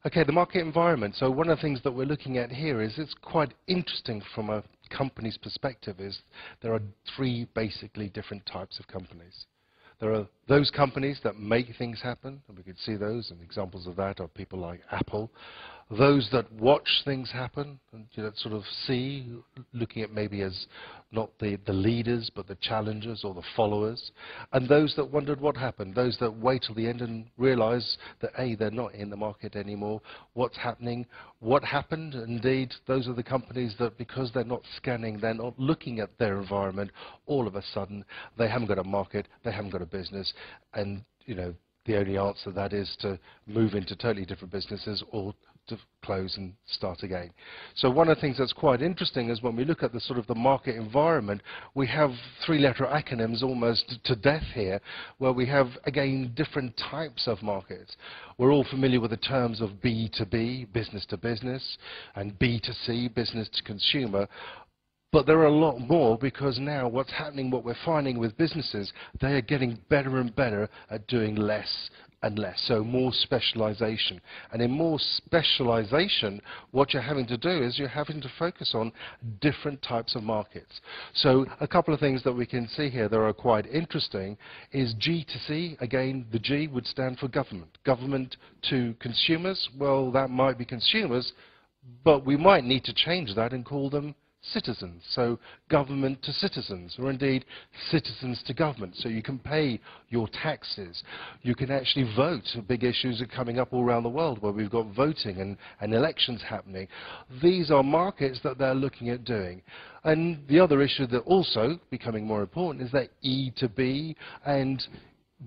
Okay, the market environment. So one of the things that we're looking at here is it's quite interesting from a company's perspective is there are three basically different types of companies. There are those companies that make things happen, and we could see those, and examples of that are people like Apple. Those that watch things happen, and sort of see, looking at maybe as not the leaders, but the challengers or the followers. And those that wondered what happened, those that wait till the end and realize that, A, they're not in the market anymore, what's happening, what happened. Indeed, those are the companies that, because they're not scanning, they're not looking at their environment, all of a sudden, they haven't got a market, they haven't got a business, and, the only answer to that is to move into totally different businesses or to close and start again. So one of the things that's quite interesting is when we look at the sort of the market environment, we have three-letter acronyms almost to death here, where we have, again, different types of markets. We're all familiar with the terms of B2B, business to business, and B2C, business to consumer. But there are a lot more, because now what's happening, what we're finding with businesses, they are getting better and better at doing less and less, so more specialization. And in more specialization, what you're having to do is you're having to focus on different types of markets. So a couple of things that we can see here that are quite interesting is G2C. Again, the G would stand for government. Government to consumers, well, that might be consumers, but we might need to change that and call them citizens. So government to citizens, or indeed citizens to government. So you can pay your taxes. You can actually vote. Big issues are coming up all around the world where we've got voting and elections happening. These are markets that they're looking at doing. And the other issue that also becoming more important is that E to B and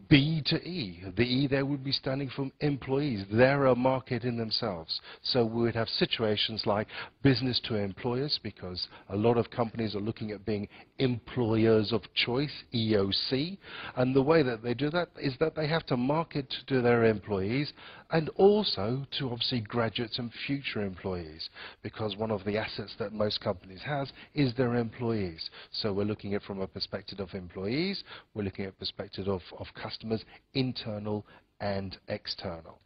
B to E. The E there would be standing for employees. They're a market in themselves. So we would have situations like business to employers, because a lot of companies are looking at being employers of choice, EOC. And the way that they do that is that they have to market to their employees and also to obviously graduates and future employees, because one of the assets that most companies has is their employees. So we're looking at from a perspective of employees, we're looking at perspective of customers, internal and external.